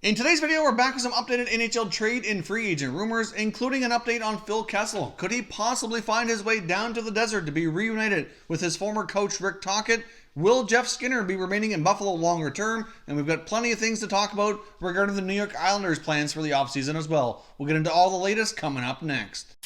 In today's video, we're back with some updated NHL trade and free agent rumors, including an update on Phil Kessel. Could he possibly find his way down to the desert to be reunited with his former coach Rick Tocchet? Will Jeff Skinner be remaining in Buffalo longer term? And we've got plenty of things to talk about regarding the New York Islanders' plans for the offseason as well. We'll get into all the latest coming up next.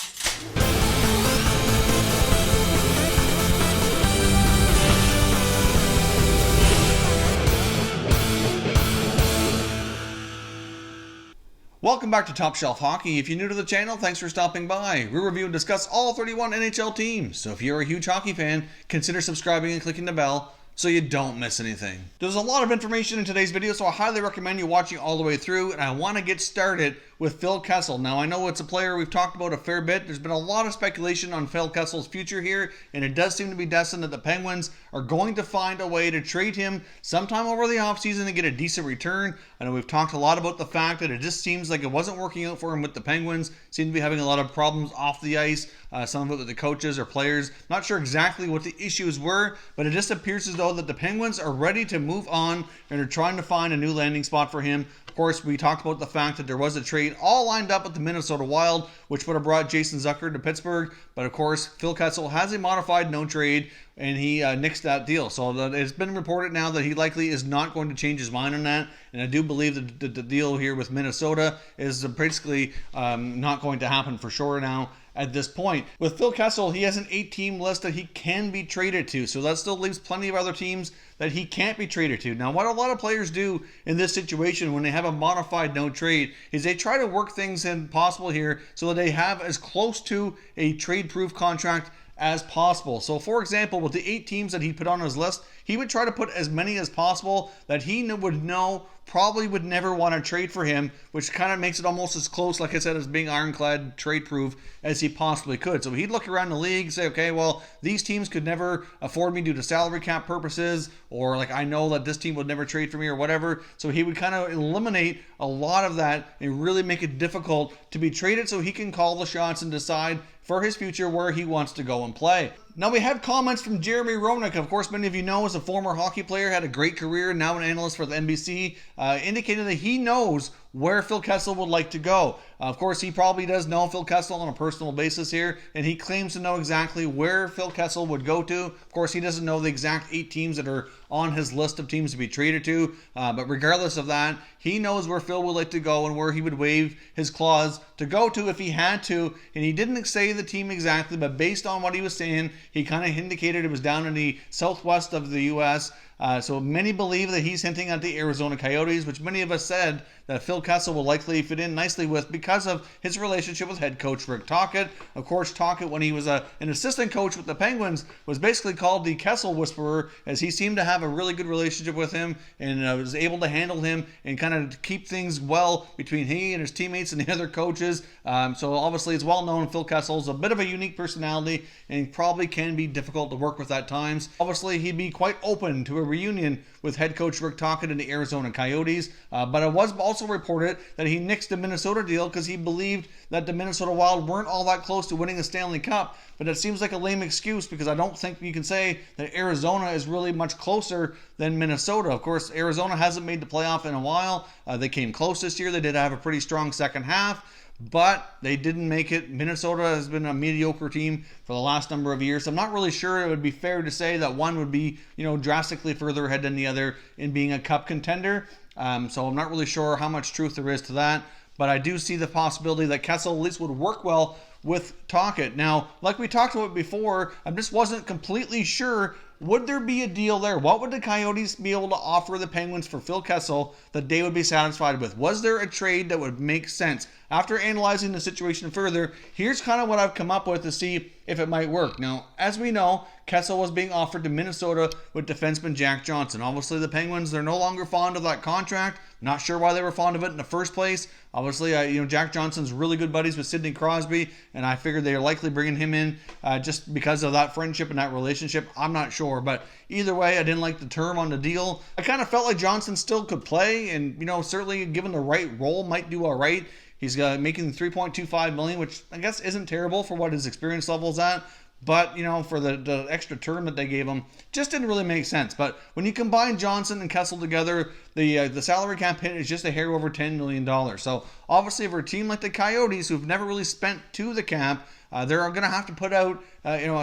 Welcome back to Top Shelf Hockey. If you're new to the channel, thanks for stopping by. We review and discuss all 31 NHL teams, so if you're a huge hockey fan, consider subscribing and clicking the bell so you don't miss anything. There's a lot of information in today's video, so I highly recommend you watching all the way through, and I want to get started with Phil Kessel. Now, I know it's a player we've talked about a fair bit. There's been a lot of speculation on Phil Kessel's future here, and it does seem to be destined that the Penguins are going to find a way to trade him sometime over the offseason and get a decent return. I know we've talked a lot about the fact that it just seems like it wasn't working out for him with the Penguins. Seemed to be having a lot of problems off the ice, some of it with the coaches or players. Not sure exactly what the issues were, but it just appears as though that the Penguins are ready to move on and are trying to find a new landing spot for him. Of course, we talked about the fact that there was a trade all lined up with the Minnesota Wild, which would have brought Jason Zucker to Pittsburgh. But of course, Phil Kessel has a modified no trade, and he nixed that deal. So it's been reported now that he likely is not going to change his mind on that. And I do believe that the deal here with Minnesota is basically not going to happen for sure now. At this point, with Phil Kessel, he has an 8-team list that he can be traded to. So that still leaves plenty of other teams that he can't be traded to. Now, what a lot of players do in this situation when they have a modified no trade is they try to work things in possible here so that they have as close to a trade-proof contract as possible. So, for example, with the 8 teams that he put on his list, he would try to put as many as possible that he would know probably would never want to trade for him, which kind of makes it almost as close, like I said, as being ironclad trade proof as he possibly could. So he'd look around the league and say, okay, well, these teams could never afford me due to salary cap purposes, or like I know that this team would never trade for me or whatever. So he would kind of eliminate a lot of that and really make it difficult to be traded so he can call the shots and decide for his future where he wants to go and play. Now, we have comments from Jeremy Roenick. Of course, many of you know is a former hockey player, had a great career, now an analyst for the NBC, indicated that he knows where Phil Kessel would like to go. Of course, he probably does know Phil Kessel on a personal basis here, and he claims to know exactly where Phil Kessel would go to. Of course, he doesn't know the exact 8 teams that are on his list of teams to be traded to, but regardless of that, he knows where Phil would like to go and where he would waive his clause to go to if he had to, and he didn't say the team exactly, but based on what he was saying, he kind of indicated it was down in the southwest of the U.S., so many believe that he's hinting at the Arizona Coyotes, which many of us said that Phil Kessel will likely fit in nicely with because of his relationship with head coach Rick Tocchet. Of course, Tocchet, when he was an assistant coach with the Penguins, was basically called the Kessel Whisperer, as he seemed to have a really good relationship with him and was able to handle him and kind of keep things well between he and his teammates and the other coaches. So obviously, it's well known Phil Kessel is a bit of a unique personality and probably can be difficult to work with at times. Obviously, he'd be quite open to a reunion with head coach Rick Tocchet and the Arizona Coyotes, but it was also reported that he nixed the Minnesota deal because he believed that the Minnesota Wild weren't all that close to winning the Stanley Cup. But that seems like a lame excuse because I don't think you can say that Arizona is really much closer than Minnesota. Of course, Arizona hasn't made the playoff in a while. They came close this year. They did have a pretty strong second half, but they didn't make it. Minnesota has been a mediocre team for the last number of years. So I'm not really sure it would be fair to say that one would be, drastically further ahead than the other in being a cup contender. So I'm not really sure how much truth there is to that. But I do see the possibility that Kessel at least would work well with Tocchet. Now, like we talked about before, I just wasn't completely sure, would there be a deal there? What would the Coyotes be able to offer the Penguins for Phil Kessel that they would be satisfied with? Was there a trade that would make sense? After analyzing the situation further, here's kind of what I've come up with to see if it might work. Now, as we know, Kessel was being offered to Minnesota with defenseman Jack Johnson. Obviously, the Penguins, they're no longer fond of that contract. Not sure why they were fond of it in the first place. Obviously, Jack Johnson's really good buddies with Sidney Crosby, and I figured they are likely bringing him in just because of that friendship and that relationship. I'm not sure, but either way, I didn't like the term on the deal. I kind of felt like Johnson still could play, and certainly given the right role, might do all right. He's making $3.25 million, which I guess isn't terrible for what his experience level is at. But, for the extra term that they gave him, just didn't really make sense. But when you combine Johnson and Kessel together, the salary cap hit is just a hair over $10 million. So obviously for a team like the Coyotes, who've never really spent to the cap, they're going to have to put out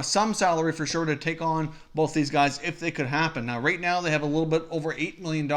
some salary for sure to take on both these guys if they could happen. Now, right now, they have a little bit over $8 million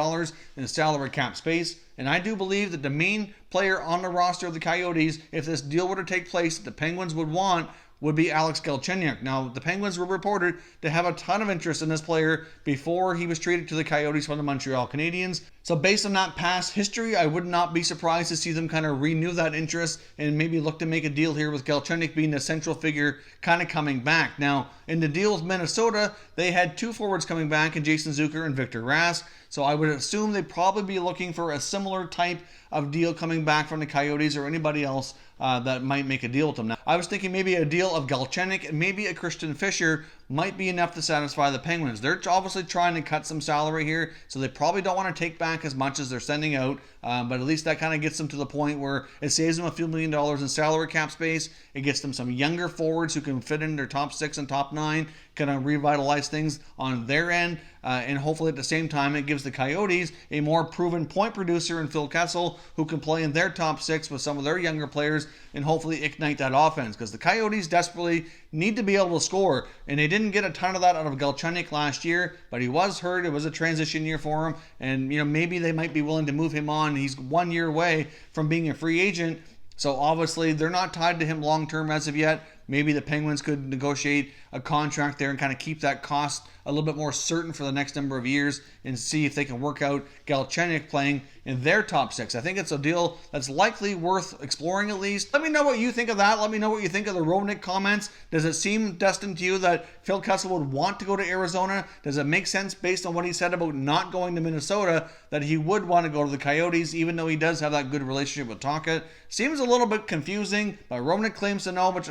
in salary cap space. And I do believe that the main player on the roster of the Coyotes, if this deal were to take place, that the Penguins would want would be Alex Galchenyuk. Now, the Penguins were reported to have a ton of interest in this player before he was traded to the Coyotes from the Montreal Canadiens. So based on that past history, I would not be surprised to see them kind of renew that interest and maybe look to make a deal here with Galchenyuk being the central figure kind of coming back. Now, in the deal with Minnesota, they had two forwards coming back in Jason Zucker and Victor Rask. So I would assume they'd probably be looking for a similar type of deal coming back from the Coyotes or anybody else that might make a deal with them. Now, I was thinking maybe a deal of Galchenyuk and maybe a Christian Fischer might be enough to satisfy the Penguins. They're obviously trying to cut some salary here, so they probably don't want to take back as much as they're sending out, but at least that kind of gets them to the point where it saves them a few $1 million in salary cap space. It gets them some younger forwards who can fit in their top 6 and top 9, kind of revitalize things on their end, and hopefully at the same time it gives the Coyotes a more proven point producer in Phil Kessel who can play in their top 6 with some of their younger players and hopefully ignite that offense, because the Coyotes desperately need to be able to score, and they didn't get a ton of that out of Galchenyuk last year, but he was hurt. It was a transition year for him, and maybe they might be willing to move him on. He's 1 year away from being a free agent, so obviously they're not tied to him long term as of yet. Maybe the Penguins could negotiate a contract there and kind of keep that cost a little bit more certain for the next number of years and see if they can work out Galchenyuk playing in their top 6. I think it's a deal that's likely worth exploring at least. Let me know what you think of that. Let me know what you think of the Roenick comments. Does it seem destined to you that Phil Kessel would want to go to Arizona? Does it make sense based on what he said about not going to Minnesota that he would want to go to the Coyotes even though he does have that good relationship with Tocchet? Seems a little bit confusing, but Roenick claims to know, but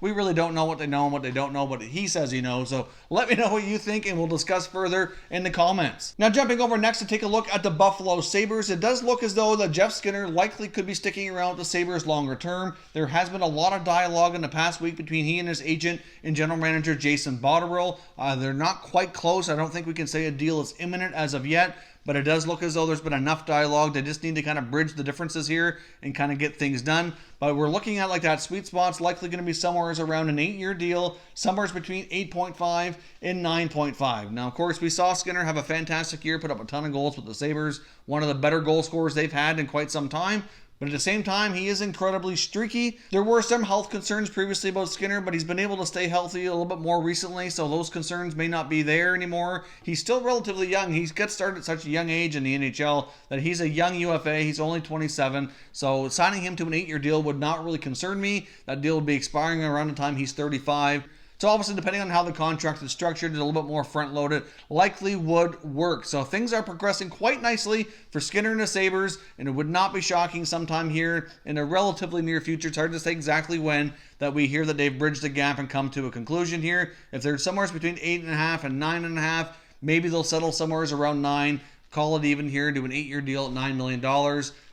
we really don't know what they know and what they don't know, but he says he knows. So let me know what you think and we'll discuss further in the comments. Now jumping over next to take a look at the Buffalo Sabres, it does look as though that Jeff Skinner likely could be sticking around with the Sabres longer term. There has been a lot of dialogue in the past week between he and his agent and general manager Jason Botterill. They're not quite close. I don't think we can say a deal is imminent as of yet, but it does look as though there's been enough dialogue. They just need to kind of bridge the differences here and kind of get things done. But we're looking at like that sweet spot's likely going to be somewhere around an 8-year deal, somewhere between 8.5 and 9.5. Now, of course, we saw Skinner have a fantastic year, put up a ton of goals with the Sabres, one of the better goal scorers they've had in quite some time. But at the same time, he is incredibly streaky. There were some health concerns previously about Skinner, but he's been able to stay healthy a little bit more recently, so those concerns may not be there anymore. He's still relatively young. He's got started at such a young age in the NHL that he's a young UFA. He's only 27, so signing him to an 8-year deal would not really concern me. That deal would be expiring around the time he's 35. So obviously, depending on how the contract is structured, it's a little bit more front-loaded, likely would work. So things are progressing quite nicely for Skinner and the Sabres, and it would not be shocking sometime here in a relatively near future. It's hard to say exactly when that we hear that they've bridged the gap and come to a conclusion here. If they're somewhere between 8.5 and 9.5, maybe they'll settle somewhere around 9. Call it even here, do an 8-year deal at $9 million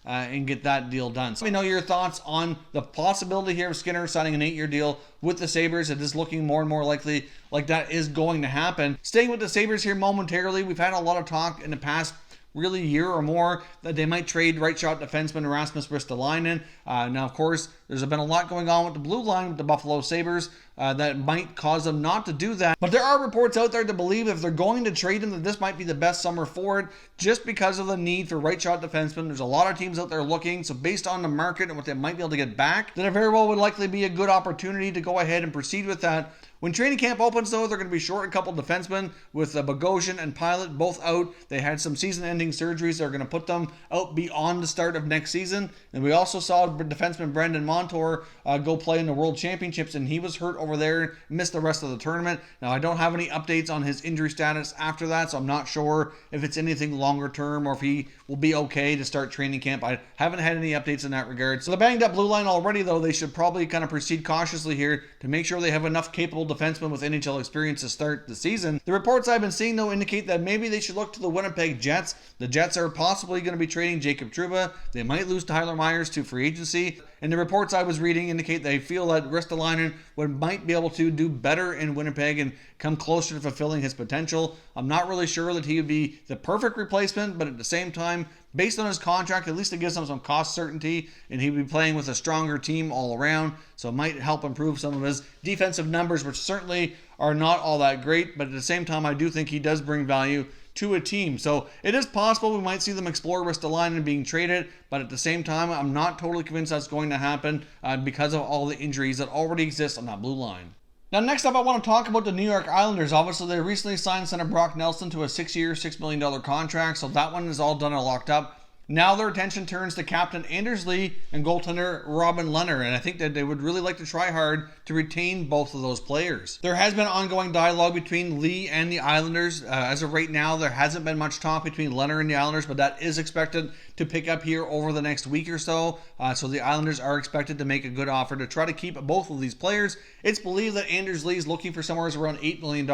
and get that deal done. So let me know your thoughts on the possibility here of Skinner signing an 8-year deal with the Sabres. It is looking more and more likely like that is going to happen. Staying with the Sabres here momentarily, we've had a lot of talk in the past really year or more that they might trade right shot defenseman Rasmus Ristolainen. Now, of course, there's been a lot going on with the blue line with the Buffalo Sabres that might cause them not to do that. But there are reports out there to believe if they're going to trade him that this might be the best summer for it just because of the need for right shot defensemen. There's a lot of teams out there looking. So based on the market and what they might be able to get back, then it very well would likely be a good opportunity to go ahead and proceed with that. When training camp opens, though, they're going to be short a couple defensemen with Bogosian and Pilot both out. They had some season-ending surgeries that are going to put them out beyond the start of next season. And we also saw defenseman Brendan Montour go play in the World Championships, and he was hurt over there, missed the rest of the tournament. Now, I don't have any updates on his injury status after that, so I'm not sure if it's anything longer term or if he will be okay to start training camp. I haven't had any updates in that regard. So the banged up blue line already, though, they should probably kind of proceed cautiously here to make sure they have enough capable defensemen with NHL experience to start the season. The reports I've been seeing, though, indicate that maybe they should look to the Winnipeg Jets. The Jets are possibly going to be trading Jacob Trouba. They might lose Tyler Myers to free agency. And the reports I was reading indicate they feel that Ristolainen might be able to do better in Winnipeg and come closer to fulfilling his potential. I'm not really sure that he would be the perfect replacement, but at the same time, based on his contract, at least it gives him some cost certainty, and he'd be playing with a stronger team all around, so it might help improve some of his defensive numbers, which certainly are not all that great, but at the same time, I do think he does bring value to a team. So it is possible we might see them explore Ristolainen being traded, but at the same time, I'm not totally convinced that's going to happen because of all the injuries that already exist on that blue line. Now, next up, I want to talk about the New York Islanders. Obviously, they recently signed center Brock Nelson to a 6-year, $6 million contract, so that one is all done and locked up. Now their attention turns to captain Anders Lee and goaltender Robin Lehner, and I think that they would really like to try hard to retain both of those players. There has been ongoing dialogue between Lee and the Islanders. As of right now, there hasn't been much talk between Lehner and the Islanders, but that is expected to pick up here over the next week or so. So the Islanders are expected to make a good offer to try to keep both of these players. It's believed that Anders Lee is looking for somewhere around $8 million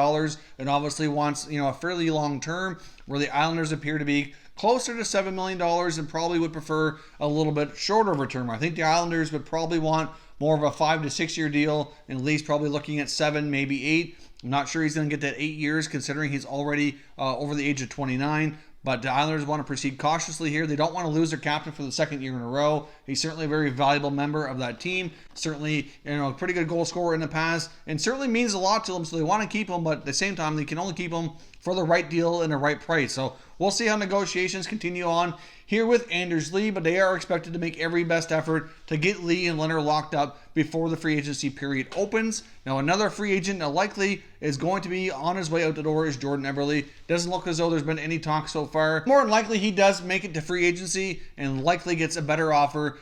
and obviously wants a fairly long term, where the Islanders appear to be closer to $7 million and probably would prefer a little bit shorter of a term. I think the Islanders would probably want more of a 5 to 6 year deal, and Lee's probably looking at 7, maybe 8. I'm not sure he's going to get that 8 years considering he's already over the age of 29. But the Islanders want to proceed cautiously here. They don't want to lose their captain for the second year in a row. He's certainly a very valuable member of that team. Certainly, a pretty good goal scorer in the past, and certainly means a lot to them. So they want to keep him, but at the same time, they can only keep him for the right deal and the right price. So we'll see how negotiations continue on here with Anders Lee, but they are expected to make every best effort to get Lee and Lehner locked up before the free agency period opens. Now, another free agent that likely is going to be on his way out the door is Jordan Eberle. Doesn't look as though there's been any talk so far. More than likely, he does make it to free agency and likely gets a better offer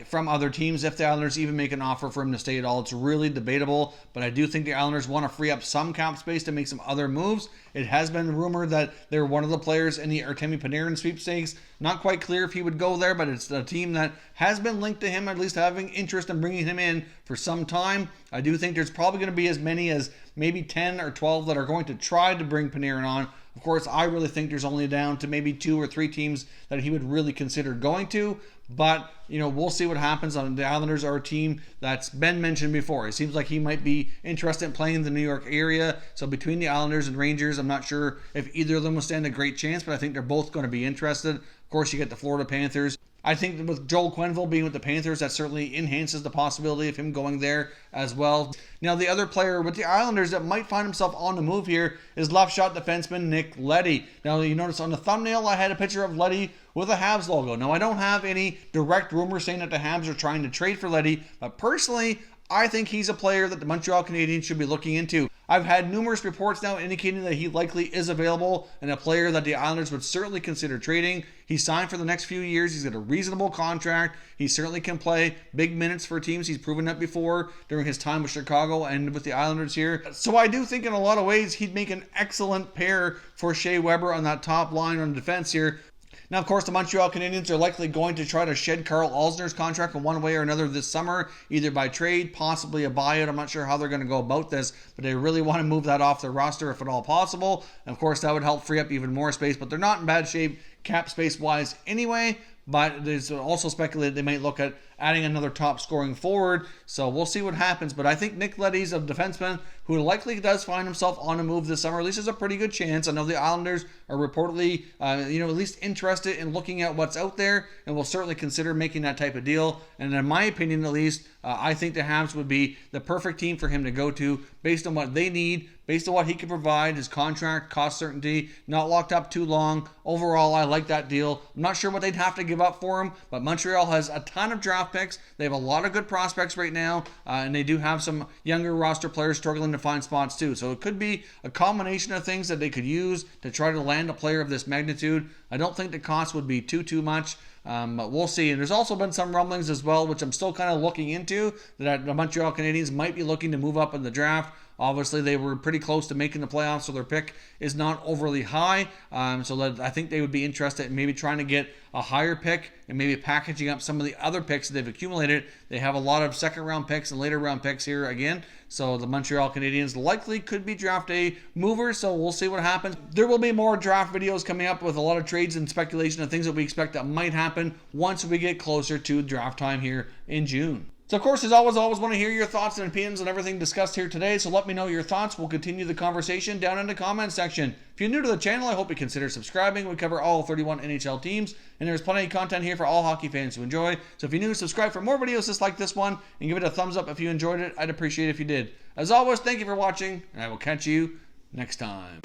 from other teams if the Islanders even make an offer for him to stay at all. It's really debatable, but I do think the Islanders want to free up some cap space to make some other moves. It has been rumored that they're one of the players in the Artemi Panarin sweepstakes. Not quite clear if he would go there, but it's a team that has been linked to him, at least having interest in bringing him in for some time. I do think there's probably going to be as many as maybe 10 or 12 that are going to try to bring Panarin on. Of course, I really think there's only down to maybe 2 or 3 teams that he would really consider going to. But, we'll see what happens. The Islanders are a team that's been mentioned before. It seems like he might be interested in playing in the New York area. So between the Islanders and Rangers, I'm not sure if either of them will stand a great chance, but I think they're both going to be interested. Of course, you get the Florida Panthers. I think that with Joel Quenneville being with the Panthers, that certainly enhances the possibility of him going there as well. Now, the other player with the Islanders that might find himself on the move here is left shot defenseman Nick Leddy. Now, you notice on the thumbnail, I had a picture of Leddy with a Habs logo. Now, I don't have any direct rumors saying that the Habs are trying to trade for Leddy, but personally, I think he's a player that the Montreal Canadiens should be looking into. I've had numerous reports now indicating that he likely is available and a player that the Islanders would certainly consider trading. He's signed for the next few years. He's got a reasonable contract. He certainly can play big minutes for teams. He's proven that before during his time with Chicago and with the Islanders here. So I do think in a lot of ways he'd make an excellent pair for Shea Weber on that top line on defense here. Now, of course, the Montreal Canadiens are likely going to try to shed Carl Alzner's contract in one way or another this summer, either by trade, possibly a buyout. I'm not sure how they're going to go about this, but they really want to move that off their roster if at all possible. And of course, that would help free up even more space, but they're not in bad shape cap space-wise anyway. But there's also speculated they might look at adding another top scoring forward. So we'll see what happens. But I think Nick Leddy's a defenseman who likely does find himself on a move this summer. At least there's a pretty good chance. I know the Islanders are reportedly, at least interested in looking at what's out there, and will certainly consider making that type of deal. And in my opinion, at least, I think the Habs would be the perfect team for him to go to based on what they need, based on what he can provide, his contract, cost certainty, not locked up too long. Overall, I like that deal. I'm not sure what they'd have to give up for him, but Montreal has a ton of draft picks. They have a lot of good prospects right now, and they do have some younger roster players struggling to find spots too. So it could be a combination of things that they could use to try to land a player of this magnitude. I don't think the cost would be too much. But we'll see. And there's also been some rumblings as well, which I'm still kind of looking into, that the Montreal Canadiens might be looking to move up in the draft. Obviously, they were pretty close to making the playoffs, so their pick is not overly high. So I think they would be interested in maybe trying to get a higher pick and maybe packaging up some of the other picks that they've accumulated. They have a lot of second-round picks and later-round picks here again. So the Montreal Canadiens likely could be draft a mover, so we'll see what happens. There will be more draft videos coming up with a lot of trades and speculation and things that we expect that might happen once we get closer to draft time here in June. So, of course, as always want to hear your thoughts and opinions on everything discussed here today. So let me know your thoughts. We'll continue the conversation down in the comments section. If you're new to the channel, I hope you consider subscribing. We cover all 31 NHL teams, and there's plenty of content here for all hockey fans to enjoy. So if you're new, subscribe for more videos just like this one, and give it a thumbs up if you enjoyed it. I'd appreciate it if you did. As always, thank you for watching, and I will catch you next time.